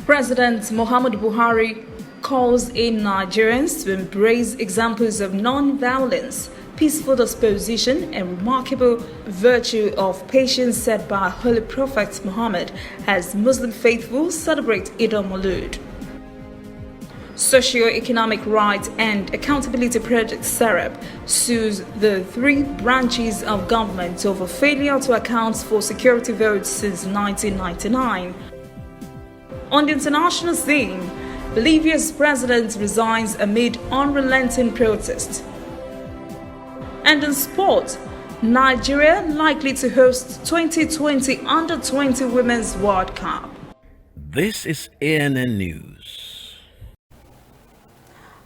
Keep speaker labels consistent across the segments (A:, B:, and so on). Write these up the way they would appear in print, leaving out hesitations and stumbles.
A: President Muhammadu Buhari calls in Nigerians to embrace examples of non-violence, peaceful disposition, and remarkable virtue of patience set by Holy Prophet Muhammad as Muslim faithful celebrate Eid al-Maulud. Socio-Economic Rights and Accountability Project SERAP sues the three branches of government over failure to account for security votes since 1999. On the international scene, Bolivia's president resigns amid unrelenting protest. And in sport, Nigeria likely to host 2020 Under-20 Women's World Cup.
B: This is ANN News.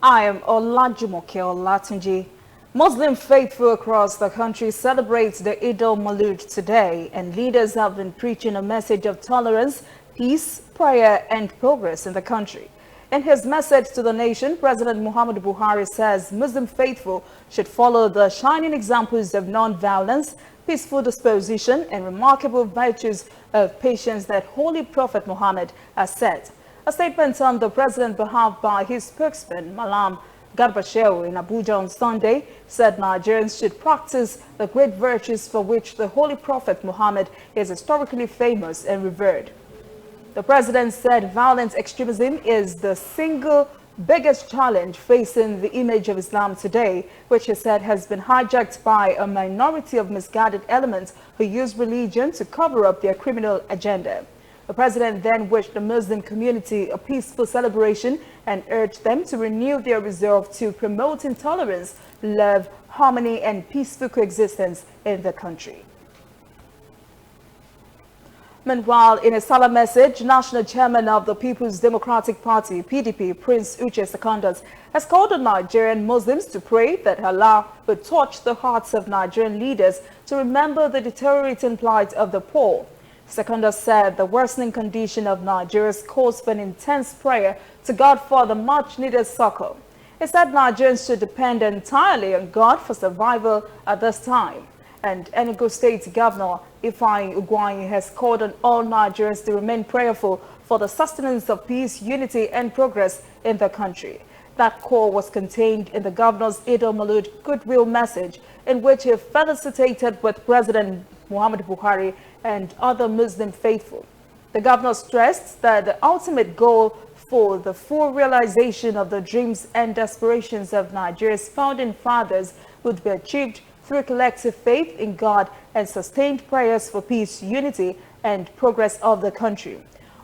A: I am Olajumoke Olatunji. Muslim faithful across the country celebrate the Eid al-Maulud today, and leaders have been preaching a message of tolerance, peace, prayer, and progress in the country. In his message to the nation, President Muhammadu Buhari says Muslim faithful should follow the shining examples of non-violence, peaceful disposition, and remarkable virtues of patience that Holy Prophet Muhammad has set. A statement on the president's behalf by his spokesman, Malam Garba Shehu, in Abuja on Sunday, said Nigerians should practice the great virtues for which the Holy Prophet Muhammad is historically famous and revered. The president said violent extremism is the single biggest challenge facing the image of Islam today, which he said has been hijacked by a minority of misguided elements who use religion to cover up their criminal agenda. The president then wished the Muslim community a peaceful celebration and urged them to renew their resolve to promoting tolerance, love, harmony, and peaceful coexistence in the country. Meanwhile, in a solemn message, National Chairman of the People's Democratic Party, PDP, Prince Uche Secondus, has called on Nigerian Muslims to pray that Allah will touch the hearts of Nigerian leaders to remember the deteriorating plight of the poor. Secondus said the worsening condition of Nigeria's calls for an intense prayer to God for the much-needed succor. He said Nigerians should depend entirely on God for survival at this time. And Enugu State Governor Ifeanyi Ugwuanyi has called on all Nigerians to remain prayerful for the sustenance of peace, unity, and progress in the country. That call was contained in the governor's Eid al-Maulud goodwill message, in which he felicitated with President Muhammadu Buhari and other Muslim faithful. The governor stressed that the ultimate goal for the full realization of the dreams and aspirations of Nigeria's founding fathers would be achieved through collective faith in God and sustained prayers for peace, unity, and progress of the country.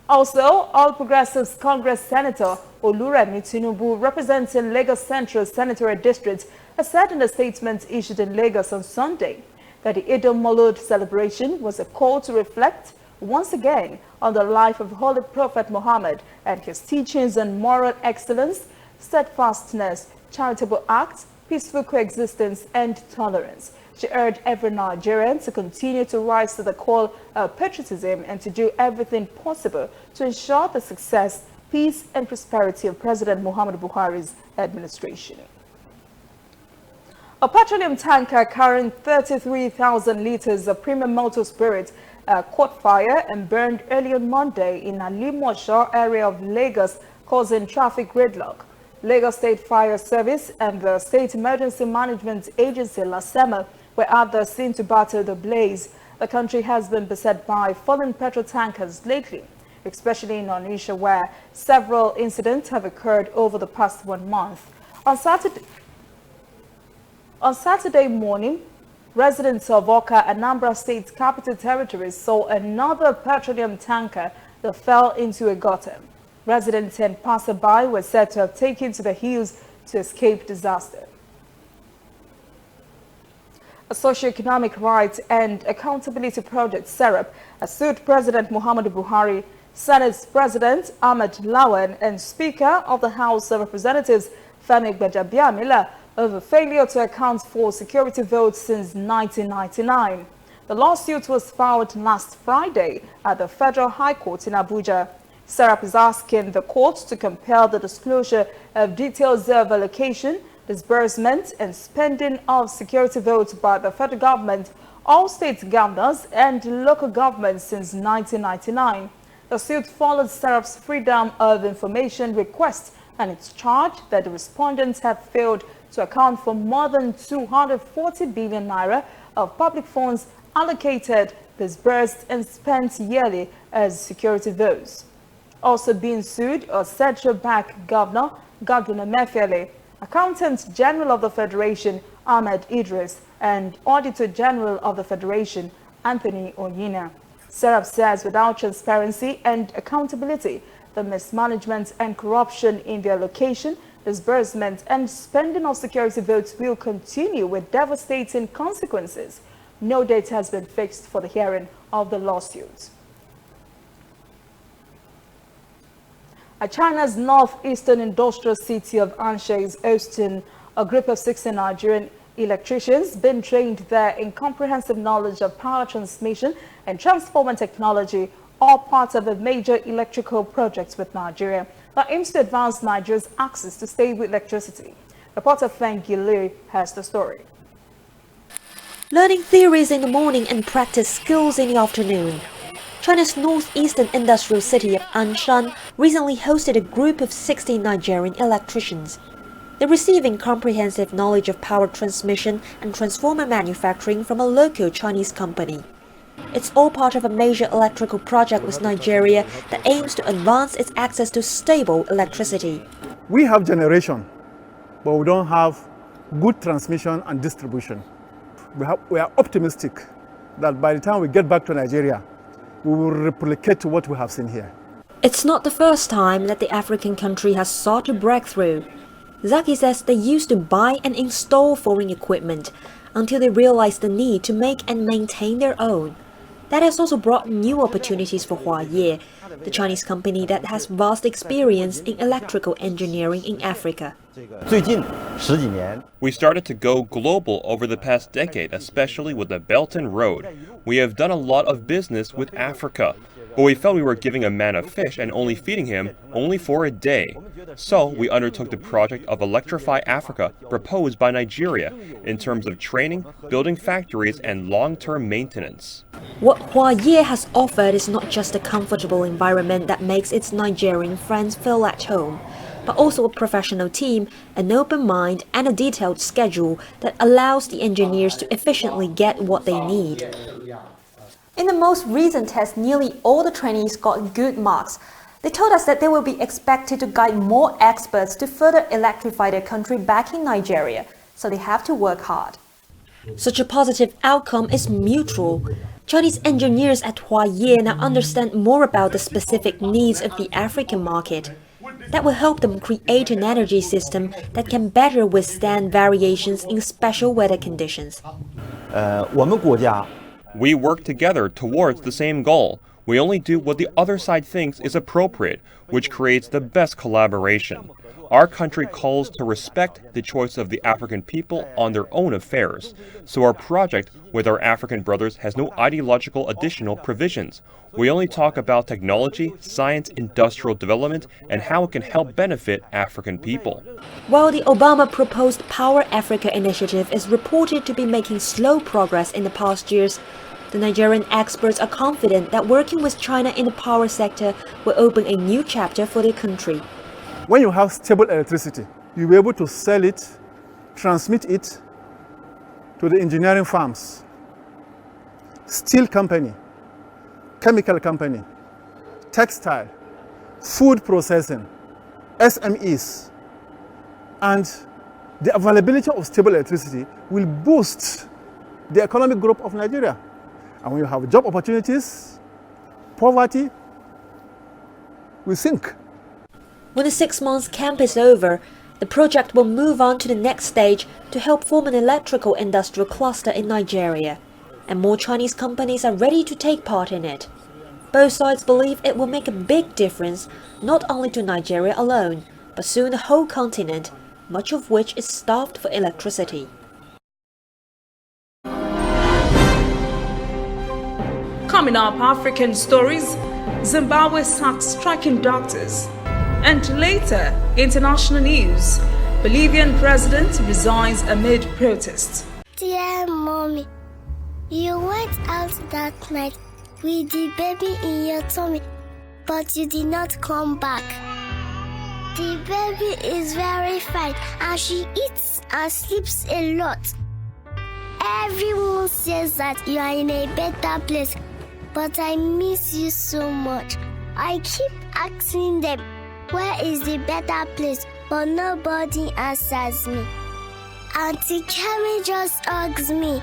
A: Also, All Progressives Congress Senator Oluremi Tinubu, representing Lagos Central Senatorial District, has said in a statement issued in Lagos on Sunday that the Eid al-Maulud celebration was a call to reflect once again on the life of Holy Prophet Muhammad and his teachings on moral excellence, steadfastness, charitable acts, peaceful coexistence, and tolerance. She urged every Nigerian to continue to rise to the call of patriotism and to do everything possible to ensure the success, peace, and prosperity of President Muhammadu Buhari's administration. A petroleum tanker carrying 33,000 liters of premium motor spirit caught fire and burned early on Monday in Alimosho area of Lagos, causing traffic gridlock. Lagos State Fire Service and the State Emergency Management Agency, LASEMA, were at the scene to battle the blaze. The country has been beset by fallen petrol tankers lately, especially in Onitsha, where several incidents have occurred over the past 1 month. On Saturday morning, residents of Awka, Anambra State Capital Territory, saw another petroleum tanker that fell into a gutter. Residents and passerby were said to have taken to the hills to escape disaster. A Socio-Economic Rights and Accountability Project, SERAP, has sued President Muhammadu Buhari, Senate President Ahmed Lawan, and Speaker of the House of Representatives Femi Gbajabiamila over failure to account for security votes since 1999. The lawsuit was filed last Friday at the Federal High Court in Abuja. SERAP is asking the court to compel the disclosure of details of allocation, disbursement, and spending of security votes by the federal government, all state governors, and local governments since 1999. The suit followed Seraph's Freedom of Information request, and it's charged that the respondents have failed to account for more than 240 billion naira of public funds allocated, disbursed and spent yearly as security votes. Also being sued are Central Bank Governor Godwin Emefiele, Accountant General of the Federation Ahmed Idris, and Auditor General of the Federation Anthony Onyina. Serap says without transparency and accountability, the mismanagement and corruption in the allocation, disbursement and spending of security votes will continue with devastating consequences. No date has been fixed for the hearing of the lawsuit. China's northeastern industrial city of Ansha is hosting a group of 60 Nigerian electricians being trained there in comprehensive knowledge of power transmission and transformer technology, all part of a major electrical project with Nigeria that aims to advance Nigeria's access to stable electricity. Reporter Feng Gili has the story.
C: Learning theories in the morning and practice skills in the afternoon. China's northeastern industrial city of Anshan recently hosted a group of 60 Nigerian electricians. They're receiving comprehensive knowledge of power transmission and transformer manufacturing from a local Chinese company. It's all part of a major electrical project with Nigeria that aims to advance its access to stable electricity.
D: We have generation, but we don't have good transmission and distribution. We are optimistic that by the time we get back to Nigeria, we will replicate what we have seen here.
C: It's not the first time that the African country has sought a breakthrough. Zaki says they used to buy and install foreign equipment until they realized the need to make and maintain their own. That has also brought new opportunities for Huaye, the Chinese company that has vast experience in electrical engineering in Africa.
E: We started to go global over the past decade, especially with the Belt and Road. We have done a lot of business with Africa, but we felt we were giving a man a fish and only feeding him only for a day. So we undertook the project of Electrify Africa proposed by Nigeria in terms of training, building factories and long-term maintenance.
C: What Huaye has offered is not just a comfortable environment that makes its Nigerian friends feel at home, but also a professional team, an open mind and a detailed schedule that allows the engineers to efficiently get what they need. In the most recent test, nearly all the trainees got good marks. They told us that they will be expected to guide more experts to further electrify their country back in Nigeria, so they have to work hard. Such a positive outcome is mutual. Chinese engineers at Huaye now understand more about the specific needs of the African market. That will help them create an energy system that can better withstand variations in special weather conditions.
E: We work together towards the same goal. We only do what the other side thinks is appropriate, which creates the best collaboration. Our country calls to respect the choice of the African people on their own affairs. So our project with our African brothers has no ideological additional provisions. We only talk about technology, science, industrial development, and how it can help benefit African people.
C: While the Obama proposed Power Africa initiative is reported to be making slow progress in the past years, the Nigerian experts are confident that working with China in the power sector will open a new chapter for their country.
D: When you have stable electricity, you'll be able to sell it, transmit it to the engineering firms, steel company, chemical company, textile, food processing, SMEs, and the availability of stable electricity will boost the economic growth of Nigeria. And when you have job opportunities, poverty will sink.
C: When the 6 months camp is over, the project will move on to the next stage to help form an electrical industrial cluster in Nigeria, and more Chinese companies are ready to take part in it. Both sides believe it will make a big difference, not only to Nigeria alone, but soon the whole continent, much of which is starved for electricity.
A: Coming up, African stories, Zimbabwe sacks striking doctors. And later, international news, Bolivian president resigns amid protests.
F: Dear mommy, you went out that night with the baby in your tummy. but you did not come back. The baby is very fine and she eats and sleeps a lot. Everyone says that you are in a better place, but I miss you so much. I keep asking them, where is the better place? But nobody answers me. Auntie Kemi just hugs me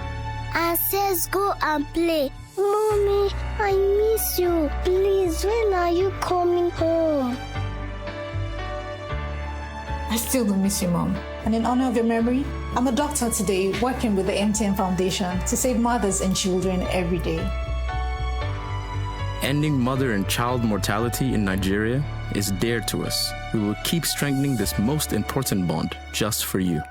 F: and says, go and play. Mommy, I miss you. Please, when are you coming home?
G: I still do miss you, Mom. And in honor of your memory, I'm a doctor today working with the MTN Foundation to save mothers and children every day.
H: Ending mother and child mortality in Nigeria is dear to us. We will keep strengthening this most important bond just for you.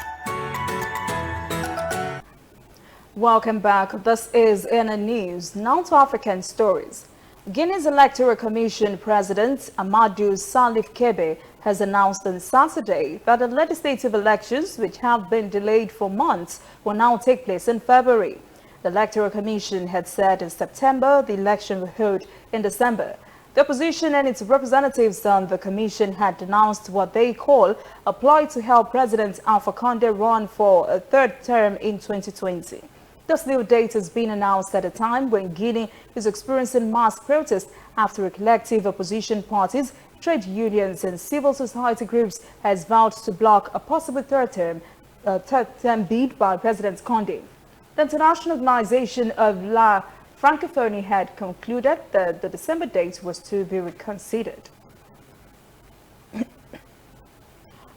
A: Welcome back. This is CNN News. Now to African stories. Guinea's Electoral Commission President Amadou Salif Kebe has announced on Saturday that the legislative elections, which have been delayed for months, will now take place in February. The Electoral Commission had said in September the election will hold in December. The opposition and its representatives on the commission had denounced what they call a ploy to help President Alpha Condé run for a third term in 2020. This new date has been announced at a time when Guinea is experiencing mass protests after a collective opposition parties, trade unions and civil society groups has vowed to block a possible third term bid by President Condé. The International Organization of La Francophonie had concluded that the December date was to be reconsidered.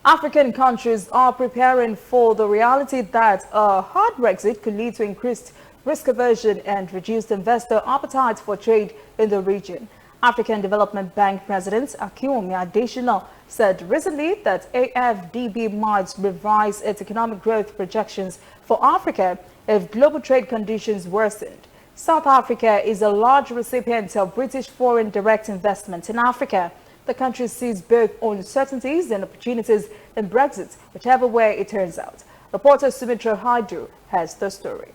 A: African countries are preparing for the reality that a hard Brexit could lead to increased risk aversion and reduced investor appetite for trade in the region. African Development Bank President Akinwumi Adesina said recently that AFDB might revise its economic growth projections for Africa if global trade conditions worsened. South Africa is a large recipient of British foreign direct investment in Africa. The country sees both uncertainties and opportunities in Brexit, whichever way it turns out. Reporter Sumitra Haidu has the story.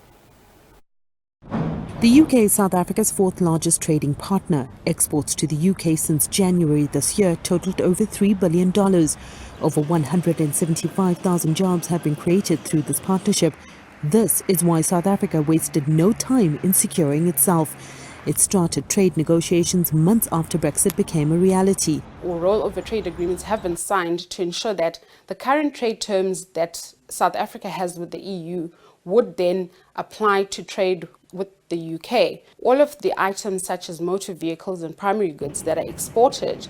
I: The UK is South Africa's fourth largest trading partner. Exports to the UK since January this year totaled over $3 billion. Over 175,000 jobs have been created through this partnership. This is why South Africa wasted no time in securing itself. It started trade negotiations months after Brexit became a reality.
J: Rollover trade agreements have been signed to ensure that the current trade terms that South Africa has with the EU would then apply to trade with the UK. All of the items such as motor vehicles and primary goods that are exported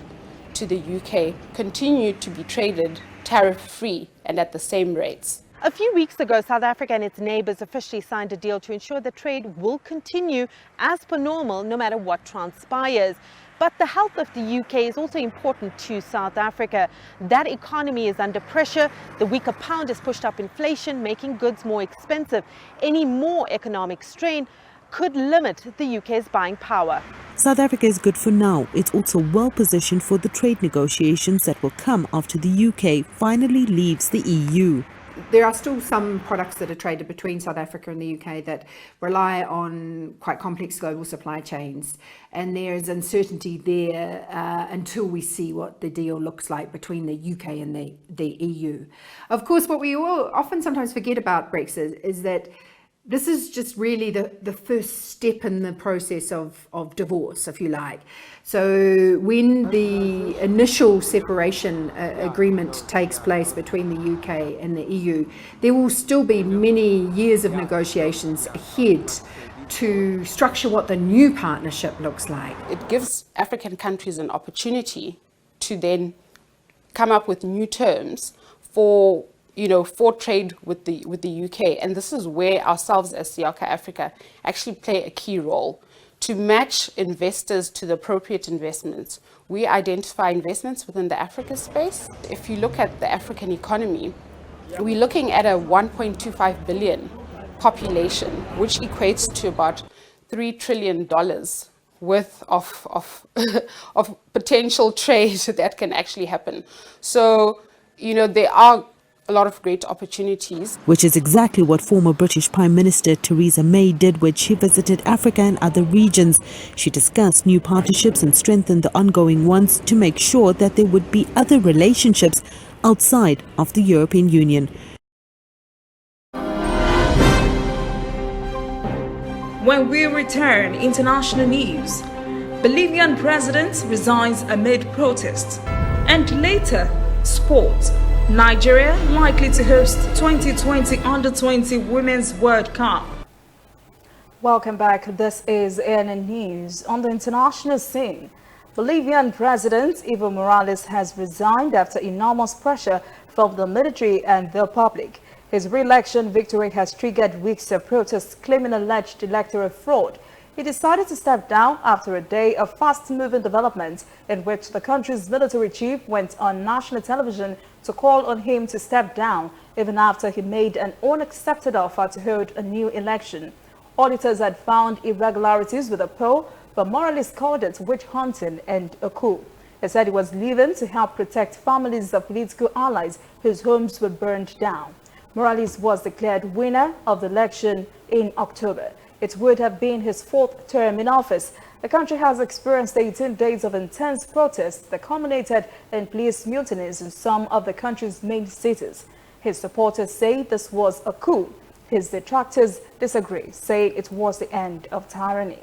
J: to the UK continue to be traded tariff-free and at the same rates.
K: A few weeks ago, South Africa and its neighbours officially signed a deal to ensure that trade will continue as per normal, no matter what transpires. But the health of the UK is also important to South Africa. That economy is under pressure. The weaker pound has pushed up inflation, making goods more expensive. Any more economic strain could limit the UK's buying power.
I: South Africa is good for now. It's also well positioned for the trade negotiations that will come after the UK finally leaves the EU.
L: There are still some products that are traded between South Africa and the UK that rely on quite complex global supply chains, and there is uncertainty there until we see what the deal looks like between the UK and the EU. Of course, what we all often sometimes forget about Brexit is that this is just really the first step in the process of divorce, if you like. So when the initial separation agreement takes place between the UK and the EU, there will still be many years of negotiations ahead to structure what the new partnership looks like.
J: It gives African countries an opportunity to then come up with new terms for trade with the UK. And this is where ourselves as Siaka Africa actually play a key role. To match investors to the appropriate investments, we identify investments within the Africa space. If you look at the African economy, we're looking at a 1.25 billion population, which equates to about $3 trillion worth of potential trade that can actually happen. So, there are a lot of great opportunities.
I: Which is exactly what former British Prime Minister Theresa May did when she visited Africa and other regions. She discussed new partnerships and strengthened the ongoing ones to make sure that there would be other relationships outside of the European Union.
A: When we return, international news. Bolivian president resigns amid protests. And later, sport. Nigeria likely to host 2020 Under-20 Women's World Cup. Welcome back. This is ANN News. On the international scene, Bolivian President Evo Morales has resigned after enormous pressure from the military and the public. His re-election victory has triggered weeks of protests claiming alleged electoral fraud. He decided to step down after a day of fast-moving developments in which the country's military chief went on national television to call on him to step down, even after he made an unaccepted offer to hold a new election. Auditors had found irregularities with the poll, but Morales called it witch hunting and a coup. He said he was leaving to help protect families of political allies whose homes were burned down. Morales was declared winner of the election in October. It would have been his fourth term in office. The country has experienced 18 days of intense protests that culminated in police mutinies in some of the country's main cities. His supporters say this was a coup. His detractors disagree, saying it was the end of tyranny.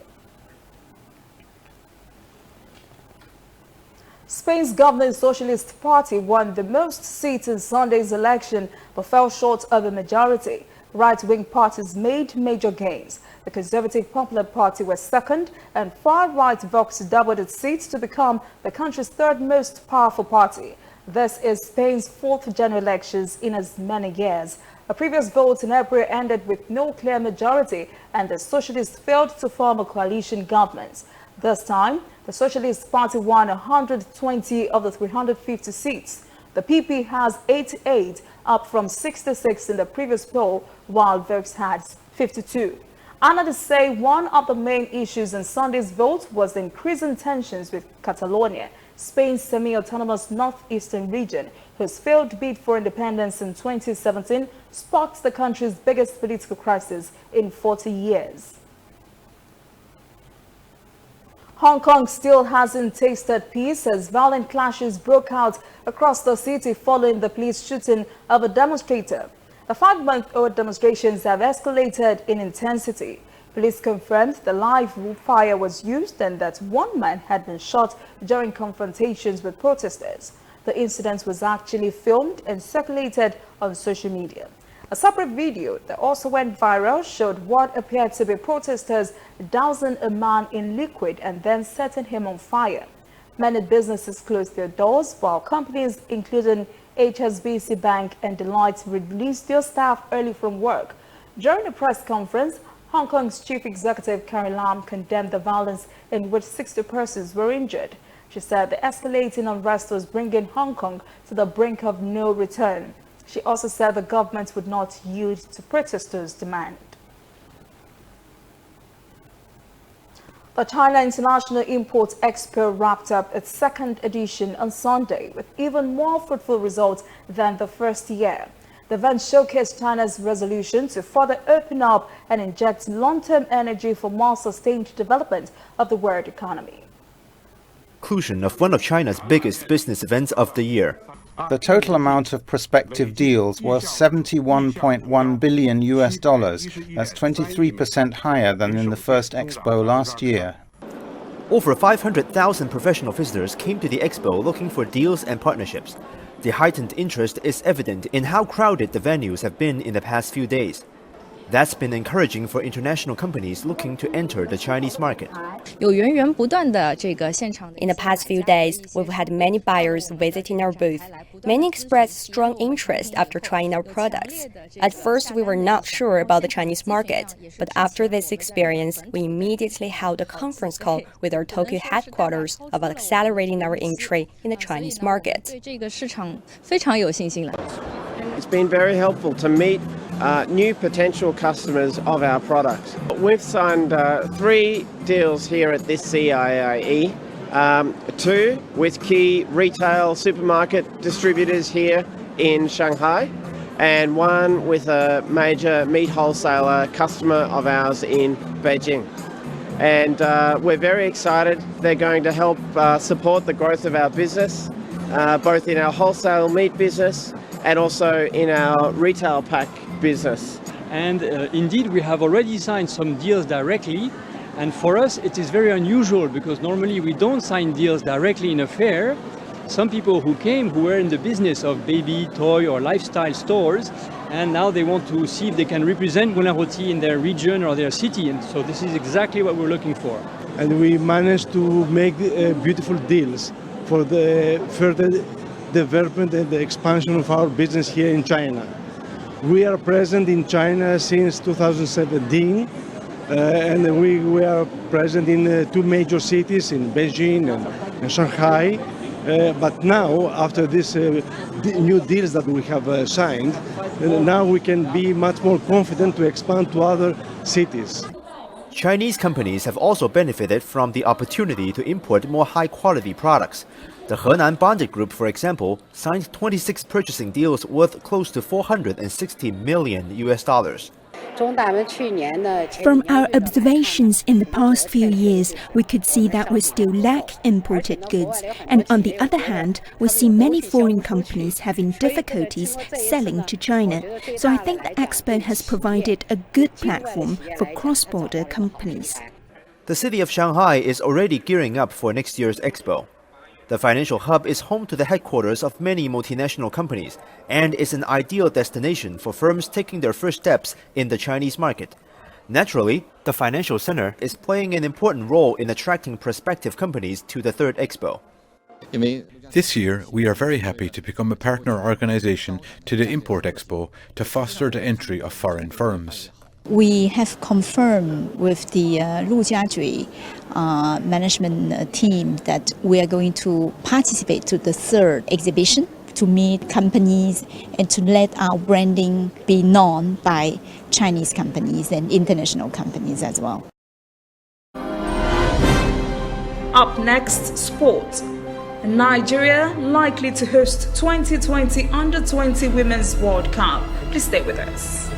A: Spain's governing Socialist Party won the most seats in Sunday's election but fell short of a majority. Right-wing parties made major gains. The Conservative Popular Party was second, and far-right Vox doubled its seats to become the country's third most powerful party. This is Spain's fourth general elections in as many years. A previous vote in April ended with no clear majority, and the Socialists failed to form a coalition government. This time, the Socialist Party won 120 of the 350 seats. The PP has 88, up from 66 in the previous poll, while Vox had 52. Analysts say one of the main issues in Sunday's vote was the increasing tensions with Catalonia, Spain's semi-autonomous northeastern region, whose failed bid for independence in 2017 sparked the country's biggest political crisis in 40 years. Hong Kong still hasn't tasted peace as violent clashes broke out across the city following the police shooting of a demonstrator. The 5-month-old demonstrations have escalated in intensity. Police confirmed the live fire was used and that one man had been shot during confrontations with protesters. The incident was actually filmed and circulated on social media. A separate video that also went viral showed what appeared to be protesters dousing a man in liquid and then setting him on fire. Many businesses closed their doors, while companies including HSBC Bank and Deloitte released their staff early from work. During a press conference, Hong Kong's Chief Executive Carrie Lam condemned the violence in which 60 persons were injured. She said the escalating unrest was bringing Hong Kong to the brink of no return. She also said the government would not yield to protesters' demand. The China International Import Expo wrapped up its second edition on Sunday with even more fruitful results than the first year. The event showcased China's resolution to further open up and inject long-term energy for more sustained development of the world economy.
M: Conclusion of one of China's biggest business events of the year.
N: The total amount of prospective deals was $71.1 billion. That's 23% higher than in the first expo last year.
M: Over 500,000 professional visitors came to the expo looking for deals and partnerships. The heightened interest is evident in how crowded the venues have been in the past few days. That's been encouraging for international companies looking to enter the Chinese market.
O: In the past few days, we've had many buyers visiting our booth. Many expressed strong interest after trying our products. At first, we were not sure about the Chinese market, but after this experience, we immediately held a conference call with our Tokyo headquarters about accelerating our entry in the Chinese market.
P: It's been very helpful to meet new potential customers of our products. We've signed 3 deals here at this CIIE, 2 with key retail supermarket distributors here in Shanghai, and one with a major meat wholesaler customer of ours in Beijing. And we're very excited. They're going to help support the growth of our business, both in our wholesale meat business and also in our retail pack business.
Q: And indeed, we have already signed some deals directly. And for us, it is very unusual because normally we don't sign deals directly in a fair. Some people who came who were in the business of baby, toy or lifestyle stores, and now they want to see if they can represent Moulin Rôti in their region or their city. And so this is exactly what we're looking for.
R: And we managed to make beautiful deals for the further development and the expansion of our business here in China. We are present in China since 2017. And we are present in two major cities, in Beijing and Shanghai. But now, after these new deals that we have signed, now we can be much more confident to expand to other cities.
M: Chinese companies have also benefited from the opportunity to import more high-quality products. The Henan Bonded Group, for example, signed 26 purchasing deals worth close to $460 million.
S: From our observations in the past few years, we could see that we still lack imported goods, and on the other hand, we see many foreign companies having difficulties selling to China. So I think the Expo has provided a good platform for cross-border companies.
M: The city of Shanghai is already gearing up for next year's Expo. The financial hub is home to the headquarters of many multinational companies and is an ideal destination for firms taking their first steps in the Chinese market. Naturally, the financial center is playing an important role in attracting prospective companies to the third Expo.
T: This year, we are very happy to become a partner organization to the Import Expo to foster the entry of foreign firms.
U: We have confirmed with the Lujiazhui management team that we are going to participate to the third exhibition to meet companies and to let our branding be known by Chinese companies and international companies as well.
A: Up next, sport. Nigeria likely to host 2020 Under-20 Women's World Cup. Please stay with us.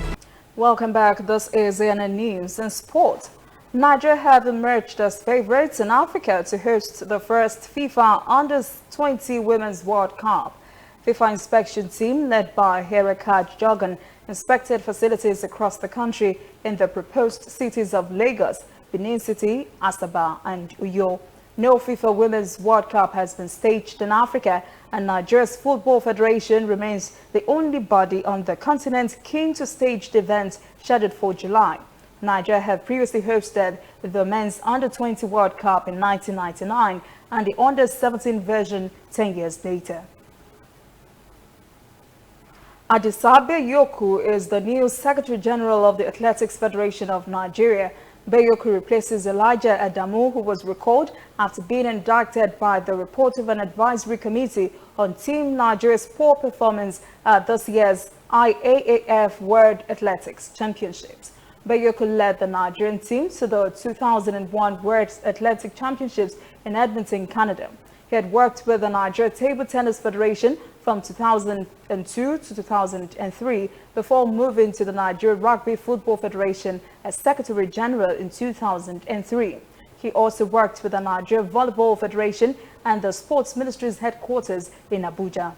A: Welcome back. This is ANN News and Sport. Nigeria have emerged as favorites in Africa to host the first FIFA Under-20 Women's World Cup. FIFA inspection team led by Herakaj Jogan inspected facilities across the country in the proposed cities of Lagos, Benin City, Asaba and Uyo. No FIFA Women's World Cup has been staged in Africa, and Nigeria's Football Federation remains the only body on the continent keen to stage the event scheduled for July. Nigeria had previously hosted the Men's Under-20 World Cup in 1999 and the Under-17 version 10 years later. Adisabe Yoku is the new Secretary General of the Athletics Federation of Nigeria. Bayoku replaces Elijah Adamu, who was recalled after being indicted by the report of an advisory committee on Team Nigeria's poor performance at this year's IAAF World Athletics Championships. Bayoku led the Nigerian team to the 2001 World Athletic Championships in Edmonton, Canada. He had worked with the Nigeria Table Tennis Federation from 2002 to 2003 before moving to the Nigeria Rugby Football Federation as Secretary General in 2003. He also worked with the Nigeria Volleyball Federation and the Sports Ministry's headquarters in Abuja.